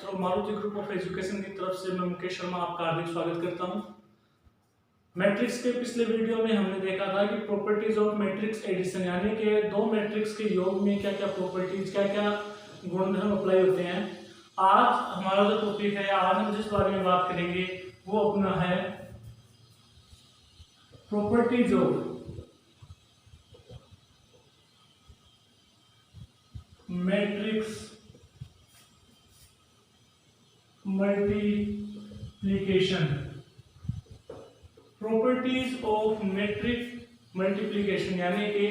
Through Maruti group of education की तरफ से मैं मुकेश शर्मा आपका हार्दिक स्वागत करता हूं। मैट्रिक्स के पिछले वीडियो में हमने देखा था कि प्रॉपर्टीज ऑफ मैट्रिक्स एडिशन यानी कि दो मैट्रिक्स के योग में क्या क्या प्रॉपर्टीज क्या क्या गुणधर्म अप्लाई होते हैं। आज हमारा जो टॉपिक है, आज हम जिस बारे में बात करेंगे वो अपना है properties of matrix multiplication. Properties of matrix multiplication यानी कि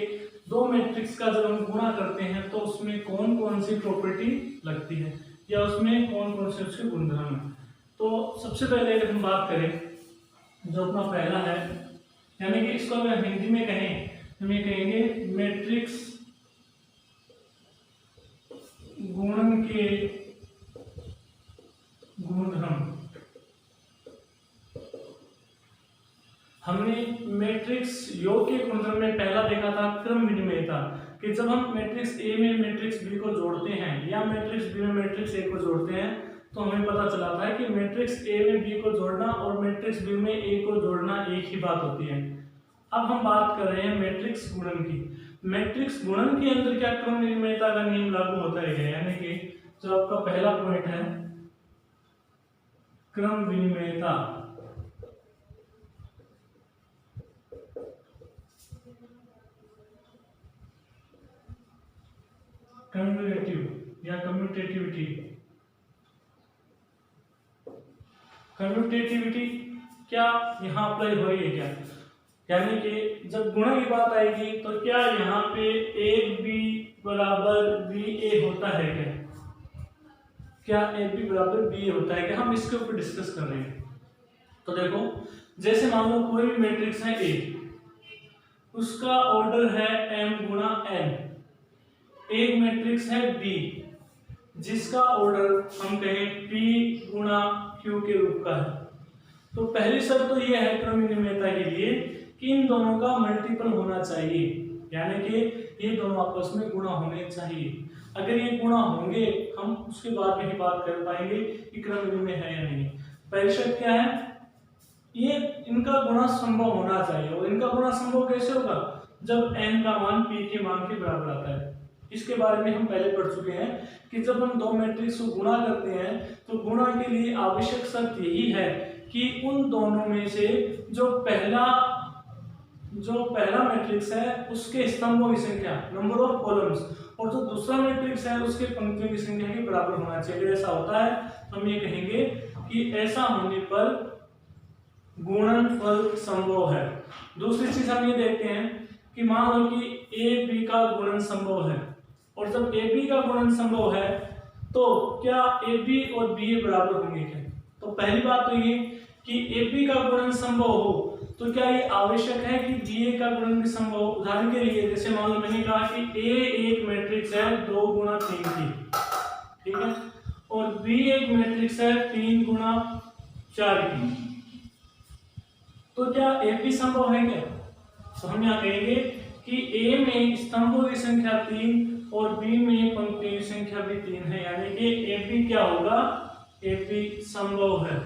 दो मैट्रिक्स का जब हम गुणा करते हैं तो उसमें कौन कौन सी प्रॉपर्टी लगती है या उसमें कौन कौन से उसके गुणधर्म है। तो सबसे पहले अगर हम बात करें जो अपना पहला है, यानी कि इसको अगर हिंदी में कहें तो हम ये कहेंगे मैट्रिक्स गुणन के गुणधर्म। हमने मैट्रिक्स योग के गुणधर्म में पहला देखा था क्रम विनिमयता, कि जब हम मैट्रिक्स ए में मैट्रिक्स बी को जोड़ते हैं या मैट्रिक्स बी में मैट्रिक्स ए को जोड़ते हैं तो हमें पता चला था कि मैट्रिक्स ए में बी को जोड़ना और मैट्रिक्स बी में ए को जोड़ना एक ही बात होती है। अब हम बात कर रहे हैं मैट्रिक्स गुणन की। मैट्रिक्स गुणन के अंदर क्या क्रम विनिमयता का नियम लागू होता है, यानी कि जो आपका पहला पॉइंट है क्रम विनिमयता। कम्यूटेटिव या कम्यूटेटिविटी। कम्यूटेटिविटी क्या यहाँ अप्लाई हो रही है क्या, यानी कि जब गुणा की बात आएगी तो क्या यहाँ पे ए बी बराबर बी ए होता है क्या ए बी बराबर बी ए होता है क्या, हम इसके ऊपर डिस्कस कर रहे हैं। तो देखो जैसे मान लो कोई भी मैट्रिक्स है ए, उसका ऑर्डर है m गुणा n। एक मैट्रिक्स है बी जिसका ऑर्डर हम कहें p गुणा q के रूप का है। तो पहली शर्त तो यह है क्रम विनिमयता के लिए कि इन दोनों का मल्टीपल होना चाहिए, यानी कि ये दोनों आपस में गुणा होने चाहिए। अगर ये गुणा होंगे हम उसके बाद में ही बात कर पाएंगे कि क्रम विनिमय है या नहीं। पहली शर्त क्या है, ये इनका गुणा संभव होना चाहिए। और इनका गुणा संभव कैसे होगा, जब n का मान p के मान के बराबर आता है। इसके बारे में हम पहले पढ़ चुके हैं कि जब हम दो मैट्रिक्स को गुणा करते हैं तो गुणा के लिए आवश्यक शर्त यही है कि उन दोनों में से जो पहला मैट्रिक्स है उसके स्तंभों की संख्या नंबर ऑफ कॉलम्स और जो दूसरा मैट्रिक्स है उसके पंक्तियों की संख्या के बराबर होना चाहिए। अगर ऐसा होता है तो हम ये कहेंगे कि ऐसा होने पर गुणनफल संभव है। दूसरी चीज हम ये देखते हैं कि मान लो कि ए बी का गुणन संभव है, और जब ए बी का गुणन संभव है तो क्या ए बी और बी ए बराबर होंगे क्या। तो पहली बात तो ये कि ए बी का गुणन संभव हो तो क्या ये आवश्यक है कि बी ए का गुणन भी संभव हो। उदाहरण के लिए जैसे मान लो मैंने कहा कि ए एक मैट्रिक्स है 2 गुणा 3 की, ठीक है, और बी एक मैट्रिक्स है 3 गुणा 4 की, तो क्या ए बी संभव है क्या। तो हम यहाँ कहेंगे कि ए में स्तंभों की संख्या 3 और बी में पंक्तियों की संख्या भी 3 है, यानी कि ए बी क्या होगा, ए बी संभव है।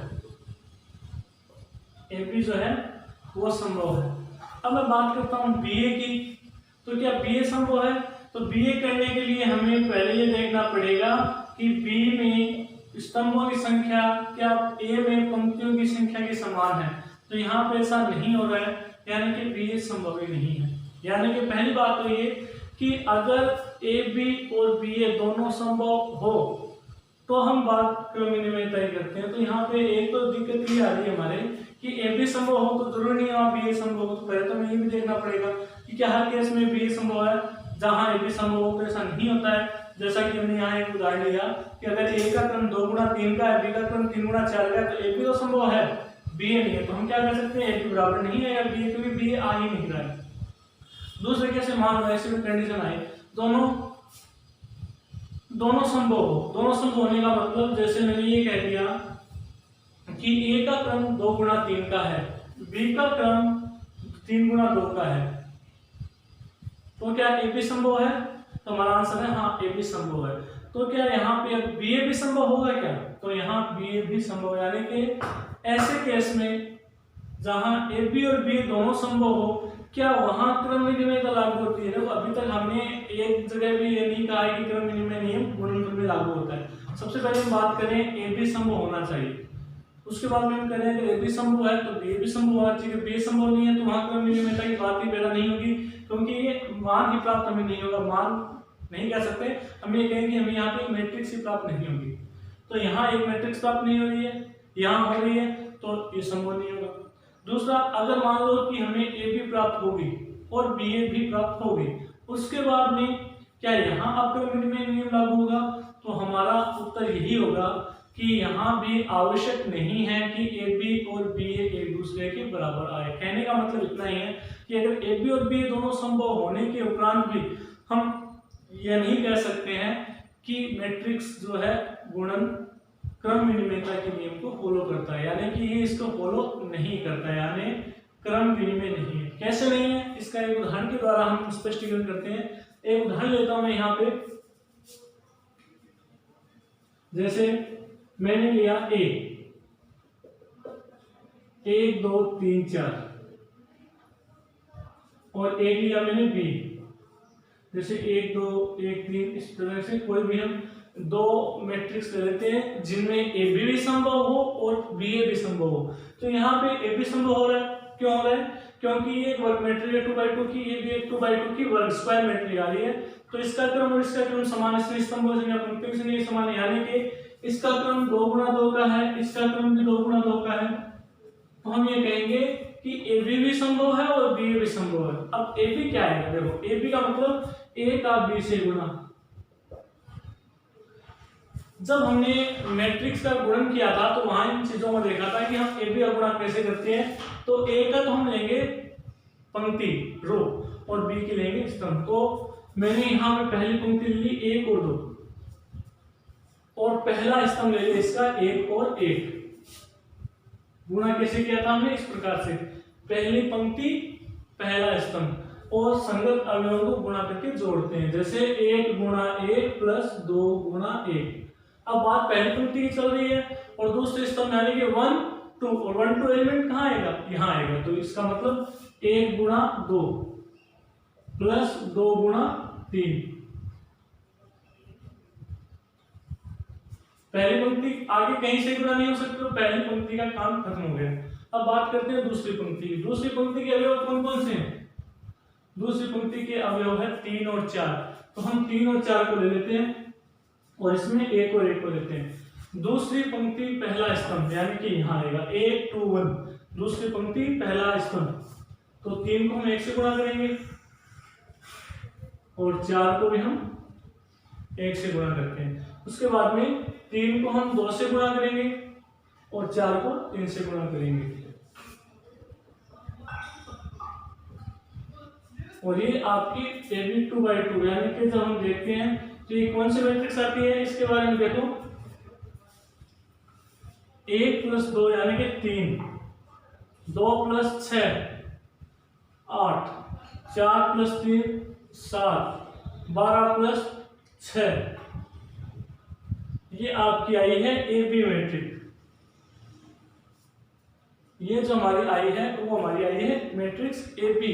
ए बी जो है वो संभव है। अब मैं बात करता हूँ बी ए की, तो क्या बी ए संभव है। तो बी ए करने के लिए हमें पहले ये देखना पड़ेगा कि बी में स्तंभों की संख्या क्या ए में पंक्तियों की संख्या के समान है। तो यहाँ पे ऐसा नहीं हो रहा है, यानी कि बी ए संभव ही नहीं है। यानी कि पहली बात तो ये कि अगर ए बी और बी ए दोनों संभव हो तो हम बात क्रम विनिमयता ही करते हैं। तो यहाँ पे एक तो दिक्कत ये आ रही है हमारे कि ए बी संभव हो तो जरूरी नहीं है बी ए संभव हो। तो पहले तो हमें ये भी देखना पड़ेगा कि क्या हर केस में बी ए संभव है। जहाँ ए बी संभव हो तो ऐसा नहीं होता है, जैसा कि हमने यहाँ एक उदाहरण लिया कि अगर ए का क्रम 2 गुणा 3 का है, बी का क्रम 3 गुणा 4 का है, तो ए बी तो संभव है, बी ए नहीं है। तो हम क्या कर सकते हैं, ए बी बराबर नहीं है या बी ए, क्योंकि बी ए आ ही नहीं रहा है। दूसरे कैसे मान लो ऐसे भी कंडीशन आए दोनों संभव हो। दोनों संभव होने का मतलब जैसे मैंने ये कह दिया कि ए का क्रम 2 गुणा 3 का है, बी का क्रम 3 गुणा 2 का है, तो क्या ए बी संभव है। तो हमारा आंसर है हाँ ए बी संभव है। तो क्या यहाँ पे अब बी ए भी संभव होगा क्या? तो यहाँ बी ए भी संभव, यानी कि ऐसे केस में जहां ए बी और बी दोनों संभव हो, क्या वहां क्रम विनिमय लागू होती है? देखो अभी तक हमने एक जगह भी ये नहीं कहा है कि क्रम विनिमय नियम गुणनफल में लागू होता है। सबसे पहले हम बात करें ए बी संभव होना चाहिए, उसके बाद में हम कह रहे हैं कि ए बी संभव है तो बी भी संभव होना चाहिए। बी संभव नहीं है तो वहां क्रम विनिमयता की बात ही पैदा नहीं होगी, क्योंकि ये मान ही प्राप्त हमें नहीं होगा। मान नहीं कह सकते, हम ये कहेंगे हमें यहाँ पे मैट्रिक्स ही प्राप्त नहीं होगी। तो यहाँ एक मैट्रिक्स प्राप्त नहीं हो रही है, यहाँ हो रही है, तो ये संभव नहीं होगा। दूसरा, अगर मान लो कि हमें ए बी प्राप्त होगी और बी ए भी प्राप्त होगी, उसके बाद में क्या यहाँ अब क्रम विनिमय नियम लागू होगा? तो हमारा उत्तर यही होगा कि यहाँ भी आवश्यक नहीं है कि ए बी और बी ए एक दूसरे के बराबर आए। कहने का मतलब इतना ही है कि अगर ए बी और बी दोनों संभव होने के उपरांत भी हम यह नहीं कह सकते हैं कि मैट्रिक्स जो है गुणन क्रम विनिमयता के नियम को फॉलो करता है, यानी कि ये इसको फॉलो नहीं करता है, यानी क्रम विनिमय नहीं है। कैसे नहीं है, इसका एक उदाहरण के द्वारा हम स्पष्टीकरण करते हैं। एक उदाहरण लेता हूं मैं यहाँ पे, जैसे मैंने लिया ए, 1 2 3 4 और एक लिया मैंने बी, जैसे 1 2 1 3, इस तरह से कोई भी हम दो मैट्रिक्स ले लेते हैं जिनमें ए बी भी संभव हो और बी ए भी संभव हो। तो यहाँ पे ए बी संभव हो रहा है, क्यों हो रहा है? क्योंकि ये वर्ग मैट्रिक्स है 2/2 की, ये भी एक 2/2 की वर्ग स्क्वायर मैट्रिक्स आ रही है, तो इसका क्रम और इसका क्रम समान, इसमें स्तंभों से या पंक्तियों से नहीं समान, यानी कि इसका क्रम 2 गुणा 2 का है, इसका क्रम भी 2 गुणा 2 का है। तो हम ये कहेंगे कि ए बी भी संभव है और बी ए भी संभव है। अब ए बी क्या है? देखो ए बी का मतलब ए का बी से गुणा। जब हमने मैट्रिक्स का गुणन किया था तो वहां इन चीजों में देखा था कि हम ए बी का गुणा कैसे करते हैं। तो ए का तो हम लेंगे पंक्ति रो और बी की लेंगे स्तंभ। तो मैंने यहाँ पे पहली पंक्ति ली 1 और 2 और पहला स्तंभ ले लिया इसका 1 और 1। गुणा कैसे किया था हमने? इस प्रकार से, पहली पंक्ति पहला स्तंभ और संगत अवयवों को गुणा करके जोड़ते हैं, जैसे 1 गुणा 1 प्लस 2 गुणा 1। अब बात पहली पंक्ति की चल रही है और दूसरे स्तंभ यानी कि 1 2 और 1 2 एलिमेंट कहाँ आएगा? यहाँ आएगा। तो इसका मतलब 1 गुणा 2 प्लस 2 गुणा 3। पहली पंक्ति आगे कहीं से गुणा नहीं हो सकती, तो पहली पंक्ति का काम खत्म हो गया। अब बात करते हैं दूसरी पंक्ति की। दूसरी पंक्ति के अवयव कौन कौन से हैं? दूसरी पंक्ति के अवयव है 3 और 4। तो हम 3 और 4 को ले लेते हैं और इसमें 1 और 1 को लेते हैं। दूसरी पंक्ति पहला स्तंभ यानी कि यहाँ आएगा 1 2 1, दूसरी पंक्ति पहला स्तंभ। तो 3 को हम 1 से गुणा करेंगे और 4 को भी हम 1 से गुणा करते हैं। उसके बाद में 3 को हम 2 से गुणा करेंगे और 4 को 3 से गुणा करेंगे। और ये आपकी ए बी 2/2 यानी कि जब हम देखते हैं तो ये कौन सी मैट्रिक्स आती है, इसके बारे में देखो। 1 प्लस 2 यानी कि 3, 2 प्लस 6 8, 4 प्लस 3 7, 12 प्लस 6, ये आपकी आई है ए बी मैट्रिक्स। ये जो हमारी आई है वो हमारी आई है मैट्रिक्स ए बी।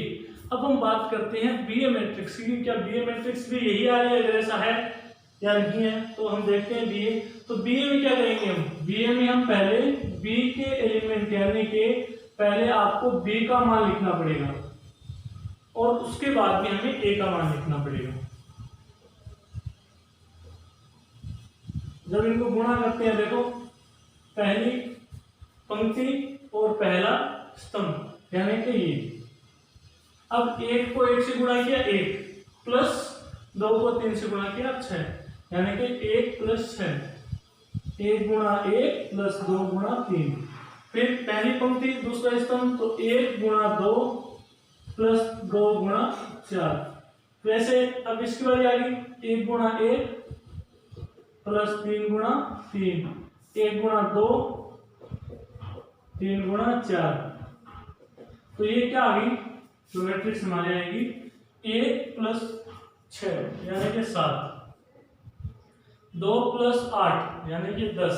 अब हम बात करते हैं बी ए मैट्रिक्स की। क्या बी ए मैट्रिक्स भी यही आ रही है? अगर ऐसा है या नहीं है तो हम देखते हैं बी ए। तो बी ए में क्या करेंगे हम? बी ए में हम पहले बी के एलिमेंट यानी कि पहले आपको बी का मान लिखना पड़ेगा और उसके बाद में हमें ए का मान लिखना पड़ेगा। जब इनको गुणा करते हैं, देखो पहली पंक्ति और पहला स्तंभ यानी कि ये। अब 1 को 1 से गुणा किया 1 प्लस 2 को 3 से गुणा किया 6 यानी कि 1 प्लस 6, 1 गुणा 1 प्लस 2 गुणा 3। फिर पहली पंक्ति दूसरा स्तंभ तो 1 गुणा 2 प्लस 2 गुणा 4। वैसे अब इसकी बारी आ गई 1 गुणा 1 प्लस 3 गुणा 3, 1 गुणा 2 3 गुणा 4। तो ये क्या आ गई? जो मैट्रिक्स हमारी आएगी 1 प्लस 6 यानी कि 7। 2 + 8 यानी कि 10,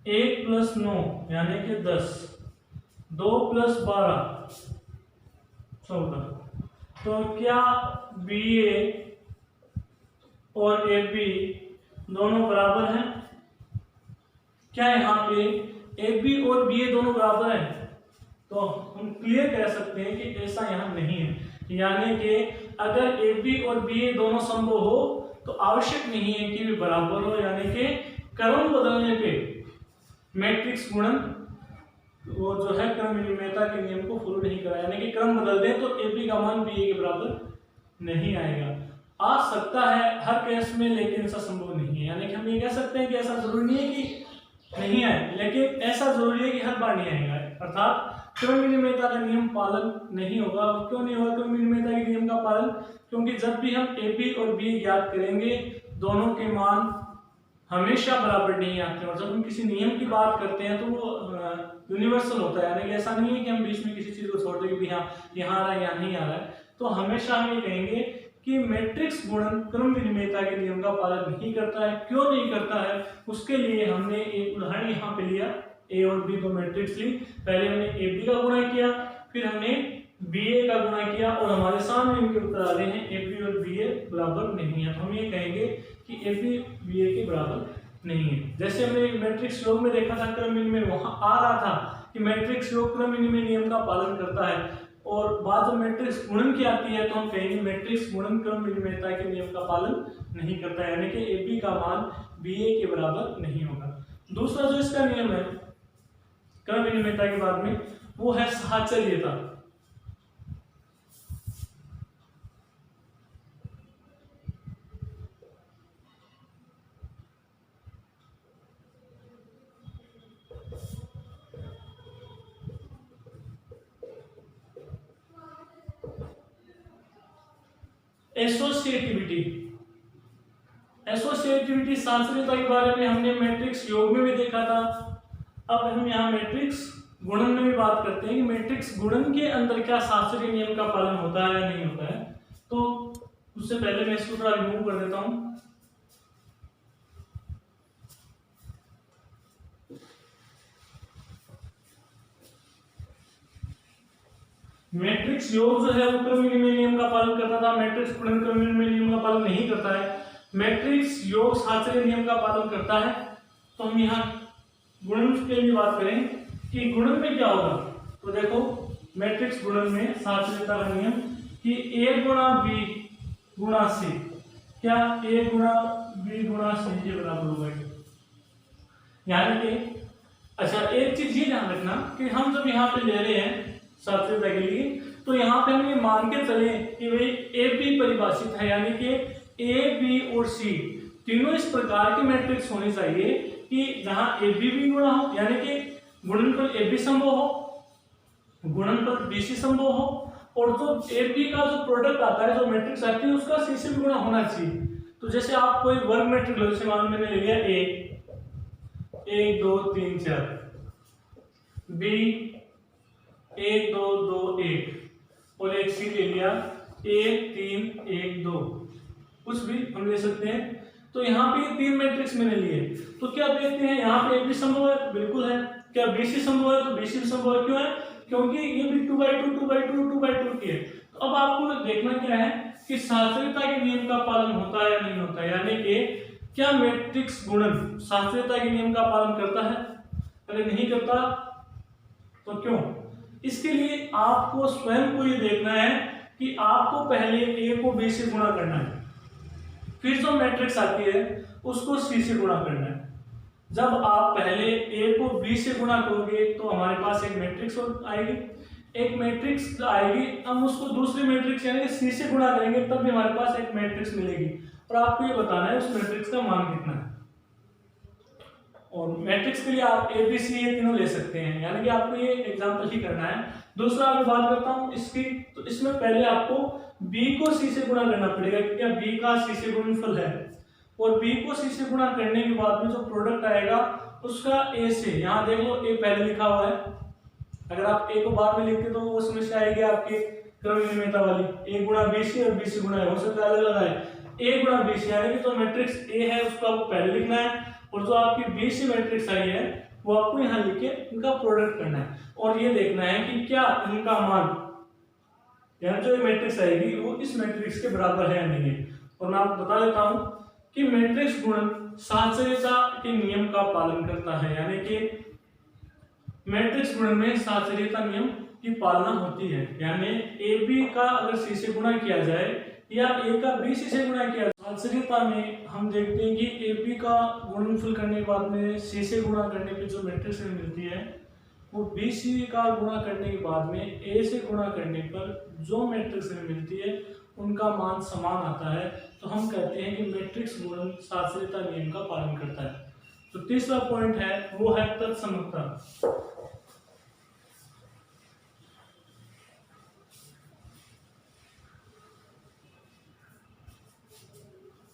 1 + 9 यानी कि 10, 2 + 12 14। तो क्या बी ए और ए बी दोनों बराबर हैं? क्या यहाँ पे ए बी और बी ए दोनों बराबर हैं? तो हम क्लियर कह सकते हैं कि ऐसा यहाँ नहीं है। यानी कि अगर ए बी और बी ए दोनों संभव हो तो आवश्यक नहीं है कि वे बराबर हो, यानी कि क्रम बदलने पे मैट्रिक्स गुणन वो जो है क्रम विनिमयता के नियम को फॉलो नहीं करा, यानी कि क्रम बदल दें तो ए बी का मान बी ए के बराबर नहीं आएगा। आ सकता है हर केस में, लेकिन ऐसा संभव नहीं है। यानी कि हम ये कह सकते हैं कि ऐसा जरूरी नहीं है कि नहीं आए, लेकिन ऐसा जरूरी है कि हर बार नहीं आएगा। अर्थात क्रम विनिमयता का नियम पालन नहीं होगा। क्यों नहीं होगा क्रम विनिमयता के नियम का पालन? क्योंकि जब भी हम ए बी और बी ज्ञात करेंगे दोनों के मान हमेशा बराबर नहीं आते, और जब हम किसी नियम की बात करते हैं तो वो यूनिवर्सल होता है। यानी कि ऐसा नहीं है कि हम बीच में किसी चीज को छोड़ देंगे कि हाँ यहाँ आ रहा है यहाँ नहीं आ रहा है। तो हमेशा हम ये कहेंगे कि मैट्रिक्स गुणन क्रम विनिमयता के नियम का पालन नहीं करता है। क्यों नहीं करता है? उसके लिए हमने एक उदाहरण यहाँ पे लिया, ए और बी दो मैट्रिक्स ली। पहले हमने ए बी का गुणा किया, फिर हमने बी ए का गुणा किया, और हमारे सामने इनके उत्तर आ रहे हैं ए बी और बी ए बराबर नहीं है। तो हम ये कहेंगे कि ए बी बी ए के बराबर नहीं है। जैसे हमने मैट्रिक्स योग में देखा था क्रम विनिमय, वहां आ रहा था कि मैट्रिक्स योग क्रम विनिमय नियम का पालन करता है, और बात जब मैट्रिक्स गुणन की आती है तो हम कहेंगे मैट्रिक्स गुणन क्रम विनिमयता के नियम का पालन नहीं करता है, यानी कि ए बी का मान बी ए के बराबर नहीं होगा। दूसरा जो इसका नियम है क्रम विनिमयता के बाद में, वो है साहचर्यता। एसोसिएटिविटी, एसोसिएटिविटी साहचर्यता के बारे में हमने मैट्रिक्स योग में भी देखा था। अब हम यहाँ मैट्रिक्स गुणन में भी बात करते हैं कि मैट्रिक्स गुणन के अंदर क्या साहचर्य नियम का पालन होता है या नहीं होता है। तो उससे पहले मैं इसको थोड़ा रिमूव कर देता हूं। मैट्रिक्स योग जो है वो क्रम विनिमय नियम का पालन करता था, मैट्रिक्स गुणन क्रम विनिमय नियम का पालन नहीं करता है। मैट्रिक्स योग साहचर्य नियम का पालन करता है। तो हम यहाँ गुणन के लिए बात करें कि गुणन में क्या होगा, तो देखो मैट्रिक्स गुणन में साहचर्यता का नियम कि ए गुणा बी गुणा सी, क्या ए गुणा बी गुणा सी के बराबर होगा। यानी कि अच्छा एक चीज ये ध्यान रखना कि हम जब यहाँ पे ले रहे हैं साहचर्यता के लिए, तो यहाँ पे हम ये मान के चले कि भाई ए बी परिभाषित है, यानी कि ए बी और सी तीनों इस प्रकार की मैट्रिक्स होनी चाहिए कि जहां ए बी भी गुणा हो, यानी कि गुणनफल ए बी संभव हो, गुणनफल बी सी संभव हो, और जो ए बी का जो प्रोडक्ट आता है जो मैट्रिक्स आती है उसका सी से भी गुणा होना चाहिए। तो जैसे आप कोई वर्ग मैट्रिक्स लो, जैसे मान मैंने ले लिया ए 1 2 3 4, बी 1 2 2 1, और एक सी ले लिया 1 3 1 2, कुछ भी हम ले सकते हैं। तो यहाँ पे तीन मैट्रिक्स मैंने लिए, तो क्या देखते हैं यहाँ पे ए बी संभव है, बिल्कुल है। क्या बी सी संभव है, तो बी सी संभव है। क्यों है? क्योंकि ये भी 2/2 2/2 2/2 की है। तो अब आपको देखना क्या है कि साहचर्यता के नियम का पालन होता है या नहीं होता है, यानी कि क्या मैट्रिक्स गुणन साहचर्यता के नियम का पालन करता है। अगर नहीं करता तो क्यों? इसके लिए आपको स्वयं को ये देखना है कि आपको पहले ए को बी से गुणा करना है, फिर जो मैट्रिक्स आती है उसको सी से गुणा करना है। जब आप पहले ए को बी से गुणा करोगे तो हमारे पास एक मैट्रिक्स आएगी, एक मैट्रिक्स आएगी, हम उसको दूसरी मैट्रिक्स यानी कि सी से गुणा करेंगे तब भी हमारे पास एक मैट्रिक्स मिलेगी, और आपको ये बताना है उस मैट्रिक्स का मान कितना है। और मैट्रिक्स के लिए आप ए बी सी ये तीनों ले सकते हैं, यानी कि आपको ये एग्जांपल ही करना है। दूसरा मैं बात करता हूँ इसकी, तो इसमें पहले आपको b को c से गुणा करना पड़ेगा, क्योंकि b का c से गुणनफल है, और b को c से गुणा करने के बाद में जो प्रोडक्ट आएगा उसका a से, यहाँ देख लो a पहले लिखा हुआ है, अगर आप a को बाद में लिखते तो वो समस्या आएगी आपके क्रम विनिमयता वाली, a गुणा bc और bc गुणा हो सकता है अलग अलग आए, ए गुणा बी सी, यानी कि जो मैट्रिक्स ए है उसको आपको पहले लिखना है और जो आपकी बी सी मैट्रिक्स आई है वो आपको यहाँ लिख के इनका प्रोडक्ट करना है और ये देखना है कि क्या इनका मान, यानी जो मैट्रिक्स आएगी वो इस मैट्रिक्स के बराबर है या नहीं है। और मैं आपको बता देता हूं कि मैट्रिक्स गुणन साहचर्यता के नियम का पालन करता है, यानी कि मैट्रिक्स गुणन में साहचर्यता नियम की पालना होती है। यानी ए बी का अगर सी से गुणा किया जाए या ए का बी सी से गुणा किया जाए, साहचर्यता में हम देखते हैं कि ए बी का गुणनफल करने के बाद में सी से गुणा करने पे जो मैट्रिक्स मिलती है वो बी सी का गुणा करने के बाद में ए से गुणा करने पर जो मैट्रिक्स मिलती है उनका मान समान आता है। तो हम कहते हैं कि मैट्रिक्स गुणन साहचर्यता नियम का पालन करता है। तो तीसरा पॉइंट है वो है तत्समकता।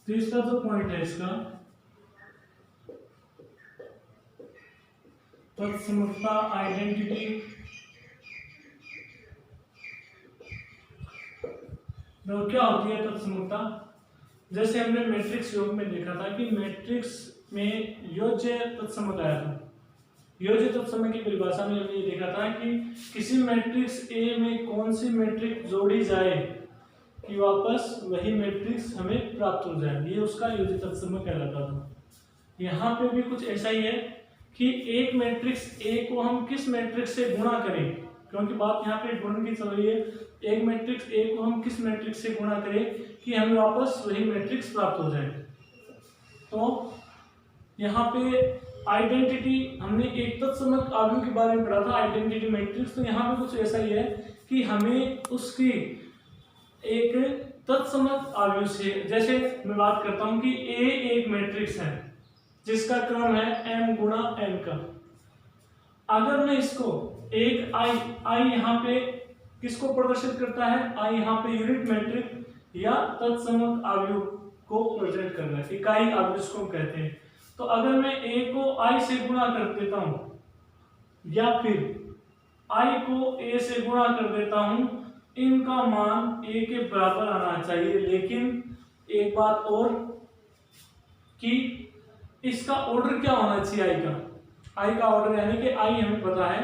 तीसरा जो पॉइंट है इसका तत्समकता, आइडेंटिटी। तो क्या होती है तत्समकता? जैसे हमने मैट्रिक्स योग में देखा था कि मैट्रिक्स में योज्य तत्समक आया था। योज्य तत्समक की परिभाषा में हमने ये देखा था कि किसी मैट्रिक्स ए में कौन सी मैट्रिक्स जोड़ी जाए कि वापस वही मैट्रिक्स हमें प्राप्त हो जाए, ये उसका योज्य तत्समक कहलाता था। यहाँ पे भी कुछ ऐसा ही है कि एक मैट्रिक्स ए को हम किस मैट्रिक्स से गुणा करें, क्योंकि बात यहाँ पे गुणन की चल रही है। एक मैट्रिक्स ए को हम किस मैट्रिक्स से गुणा करें कि हमें वापस वही मैट्रिक्स प्राप्त हो जाए। तो यहाँ पे आइडेंटिटी, हमने एक तत्समक अवयव के बारे में पढ़ा था, आइडेंटिटी मैट्रिक्स। तो यहाँ पे कुछ ऐसा ही है कि हमें उसकी एक तत्समक अवयव से, जैसे मैं बात करता हूँ कि ए एक मैट्रिक्स है जिसका क्रम है m गुणा n का। अगर मैं इसको एक आई यहाँ पे किसको प्रदर्शित करता है, आई यहाँ पे यूनिट मैट्रिक्स या तत्समक अवयव को प्रेजेंट करना है, इकाई अवयव जिसको कहते हैं। तो अगर मैं a को i से गुणा कर देता हूं या फिर i को a से गुणा कर देता हूं, इनका मान a के बराबर आना चाहिए। लेकिन एक बात और कि इसका ऑर्डर क्या होना चाहिए, आई का ऑर्डर, यानी कि आई हमें पता है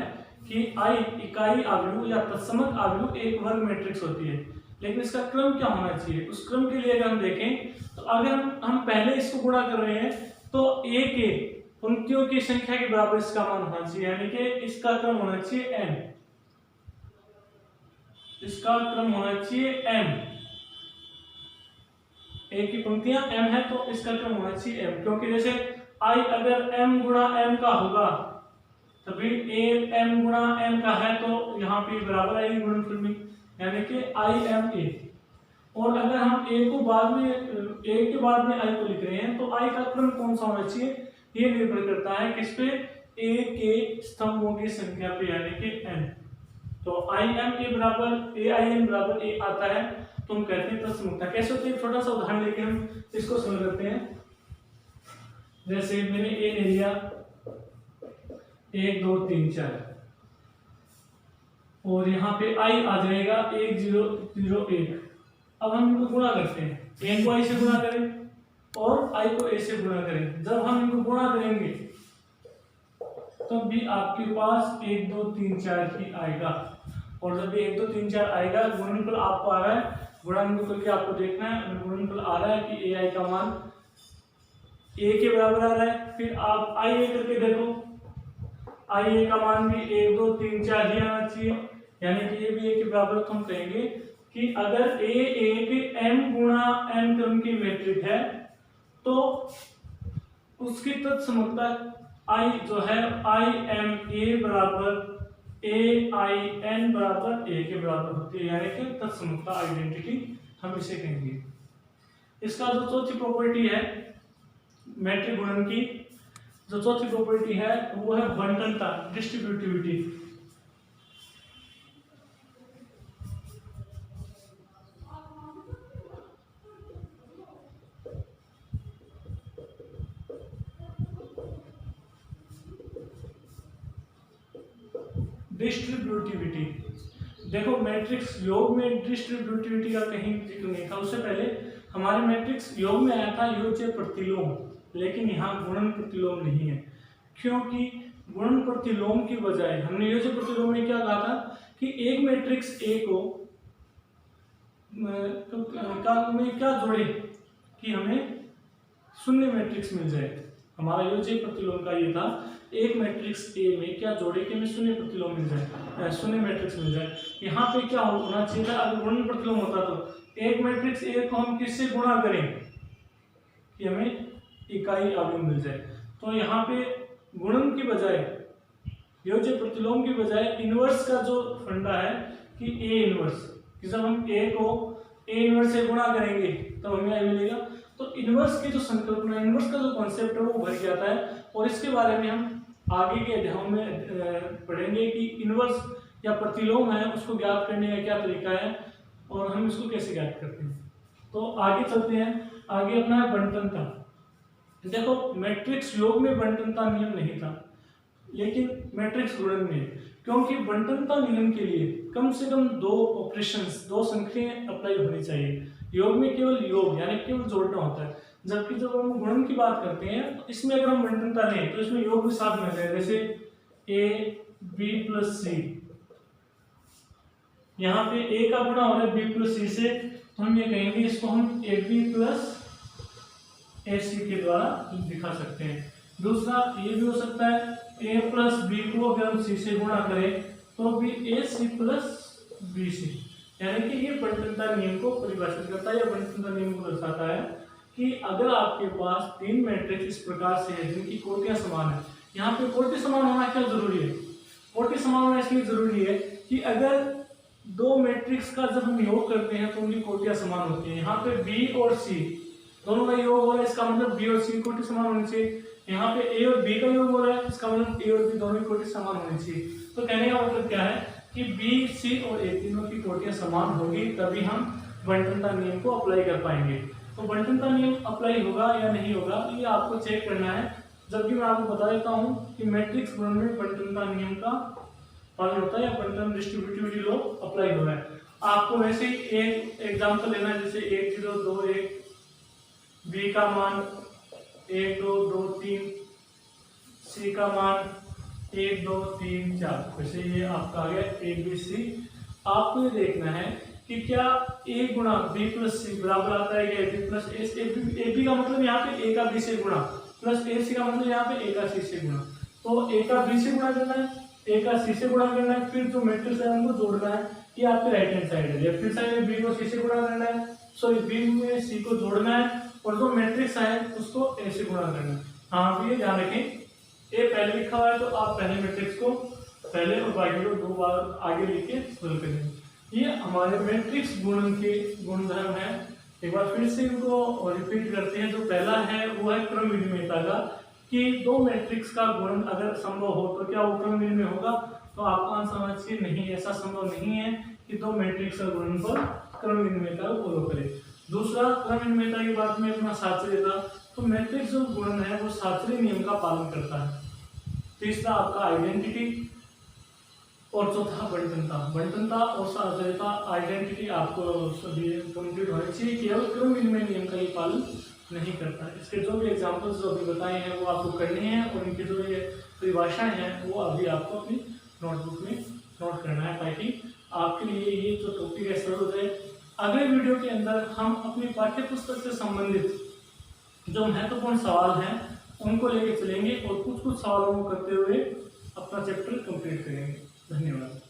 कि आई इकाई अवयव या तत्समक अवयव एक वर्ग मैट्रिक्स होती है, लेकिन इसका क्रम क्या होना चाहिए। उस क्रम के लिए अगर हम देखें तो अगर हम पहले इसको गुणा कर रहे हैं तो ए के पंक्तियों की संख्या के बराबर इसका मान होना चाहिए, यानी कि इसका क्रम होना चाहिए n, इसका क्रम होना चाहिए m। ए की पंक्तियां m है तो इसका क्रम होना चाहिए m, क्योंकि जैसे i अगर m गुणा m का होगा तभी a m गुणा m का है तो यहाँ पे बराबर आएगी गुणनफल में, यानी कि i m a। और अगर हम a को बाद में a के बाद में i को लिख रहे हैं तो i का क्रम कौन सा होना चाहिए, ये निर्भर करता है किस पे, a के स्तंभों की संख्या पे, यानी कि n। तो i m a बराबर a i n बराबर a आता है, तो हम कहते हैं तत्समकता। कैसे होती है, छोटा सा उदाहरण लेके हम इसको समझ लेते हैं। जैसे मैंने a ले लिया 1 2 3 4 और यहाँ पे i आ जाएगा 1 0 0 1। अब हम इनको गुणा करते हैं, a को i से गुणा करें और i को a से गुणा करें। जब हम इनको गुणा करेंगे तब भी आपके पास 1 2 3 4 ही आएगा, और जब भी 1 2 3 4 आएगा, गुणनफल आपको आ रहा है, गुणनफल करके आपको देखना है, गुणनफल आ रहा है कि ai का मान a के बराबर आ रहा है। फिर आप ia करके देखो, ia का मान भी 1 2 3 4 ही आना चाहिए, यानी कि ये भी a के बराबर। तो हम कहेंगे कि अगर a एक m गुणा n क्रम की मैट्रिक्स है तो उसकी तत्समकता i जो है i m a बराबर a i n बराबर a के बराबर होती है, यानी कि तत्समकता आइडेंटिटी हम इसे कहेंगे। इसका जो चौथी प्रॉपर्टी है मैट्रिक गुणन की, जो चौथी प्रॉपर्टी है वो है बंटनता, डिस्ट्रीब्यूटिविटी। डिस्ट्रीब्यूटिविटी देखो, मैट्रिक्स योग में डिस्ट्रीब्यूटिविटी का कहीं जिक्र नहीं था। उससे पहले हमारे मैट्रिक्स योग में आया था योज्य प्रतिलोम, लेकिन यहाँ गुणन प्रतिलोम नहीं है, क्योंकि गुणन प्रतिलोम की बजाय हमने योज्य प्रतिलोम में क्या कहा था कि एक मैट्रिक्स ए को में क्या जोड़े कि हमें शून्य मैट्रिक्स मिल जाए। हमारा योज्य प्रतिलोम का ये था, एक मैट्रिक्स ए में क्या जोड़े कि हमें शून्य प्रतिलोम मिल जाए, शून्य मैट्रिक्स मिल जाए। यहाँ पे क्या होना चाहिए था, अगर गुणन प्रतिलोम होता तो एक मैट्रिक्स ए को हम किससे गुणा करें कि हमें इकाई अवयव मिल जाए। तो यहाँ पे गुणन की बजाय, योज्य प्रतिलोम की बजाय इनवर्स का जो फंडा है कि ए इनवर्स, कि जब हम ए को ए इनवर्स से गुणा करेंगे तो हमें आई मिलेगा। तो इनवर्स की जो संकल्पना, इनवर्स का जो कॉन्सेप्ट है वो भर के आता है, और इसके बारे में हम आगे के अध्यायों में पढ़ेंगे कि इनवर्स या प्रतिलोम है उसको ज्ञात करने का क्या तरीका है और हम इसको कैसे ज्ञात करते हैं। तो आगे चलते हैं, आगे अपना है बंटनता। देखो मैट्रिक्स योग में बंटनता नियम नहीं था, लेकिन मैट्रिक्स गुणन में, क्योंकि बंटनता नियम के लिए कम से कम दो ऑपरेशंस, दो संख्याएं अप्लाई होनी चाहिए। योग में केवल योग यानी केवल जोड़ना होता है, जबकि जब हम गुणन की बात करते हैं तो इसमें अगर हम बंटनता लें तो इसमें योग भी साथ में है, जैसे ए बी प्लस सी। यहाँ पे ए का गुणा हो रहा है बी प्लस सी से, तो हम ये कहेंगे इसको हम ए बी प्लस ए सी के द्वारा दिखा सकते हैं। दूसरा ये भी हो सकता है ए प्लस बी को अगर हम सी से गुणा करें तो भी ए सी प्लस बी सी, यानी कि ये बंटनता नियम को परिभाषित करता है या बंटनता नियम को दर्शाता है कि अगर आपके पास तीन मैट्रिक्स इस प्रकार से है जिनकी कोटियां समान है। यहाँ पे कोटि समान होना क्या जरूरी है, कोटि समान होना इसलिए जरूरी है कि अगर दो मैट्रिक्स का जब हम योग करते हैं तो उनकी कोटियां समान होती है। यहाँ पे बी और सी दोनों का योग हो रहा है, इसका मतलब बी और सी की कोटि समान होनी चाहिए। यहाँ पे ए और बी का योग हो रहा है, इसका मतलब ए और बी दोनों की कोटि समान होनी चाहिए। तो कहने का मतलब क्या है कि बी सी और ए तीनों की कोटियां समान होगी, तभी हम बंटनता नियम को अप्लाई कर पाएंगे। तो बंटनता नियम अप्लाई होगा या नहीं होगा ये आपको चेक करना है, जबकि मैं आपको बता देता हूँ कि मैट्रिक्स गुणन में बंटनता नियम का पालन होता है या बंटन डिस्ट्रीब्यूटिविटी लॉ अप्लाई हो रहा है। आपको वैसे ही एक एग्जाम्पल लेना है, जैसे 1 0 2 1, बी का मान 1 2 2 3, सी का मान 1 2 3 4। वैसे ये आपका आ गया ए बी सी। आपको ये देखना है कि क्या ए गुणा बी प्लस सी बराबर आता है क्या A B plus A B का मतलब यहाँ पे ए का बी से गुणा प्लस ए सी का मतलब यहाँ पे ए का सी से गुणा। तो ए का बी से गुणा करना है, ए का सी से गुणा करना है, फिर जो मैट्रिक्स है उनको जोड़ना है। ये आपके राइट हैंड साइड है। लेफ्ट हैंड साइड में बी को सी से गुणा करना है, सॉरी बी में सी को जोड़ना है, और जो मैट्रिक्स है उसको ए से गुणा करना है। हाँ, ये ध्यान रखें ए पहले लिखा हुआ है तो आप पहले मैट्रिक्स को पहले और बाकी को दो बार आगे लिख के सोल्व करेंगे। ये हमारे मैट्रिक्स गुणन के गुणधर्म है। एक बार फिर से इनको रिपीट करते हैं। जो पहला है वो है क्रम विनिमयता का, कि दो मैट्रिक्स का गुणन अगर संभव हो तो क्या वो क्रम विनिमय होगा। तो आपका आंसर होना चाहिए नहीं, ऐसा संभव नहीं है कि दो मैट्रिक्स का गुणन पर क्रम विनिमयता को फॉलो करे। दूसरा, क्रम विनिमयता की बात में अपना साचर्य था, तो मैट्रिक्स जो गुणन है वो साचर्य नियम का पालन करता है। तीसरा आपका आइडेंटिटी, और चौथा बंटनता। बंटनता और साचर्यता आइडेंटिटी आपको सभी कंप्लीट होनी चाहिए, केवल क्रम विनिमय नियम का ये पालन नहीं करता। इसके जो भी एग्जांपल्स जो अभी बताए हैं वो आपको करने हैं, और इनकी जो ये परिभाषाएं हैं वो अभी आपको अपनी नोटबुक में नोट करना है, ताकि आपके लिए ये जो टॉपिक है सरल हो जाए। अगले वीडियो के अंदर हम अपनी पाठ्य पुस्तक से संबंधित जो महत्वपूर्ण सवाल हैं उनको लेके चलेंगे, और कुछ सवालों को करते हुए अपना चैप्टर कंप्लीट करेंगे। धन्यवाद।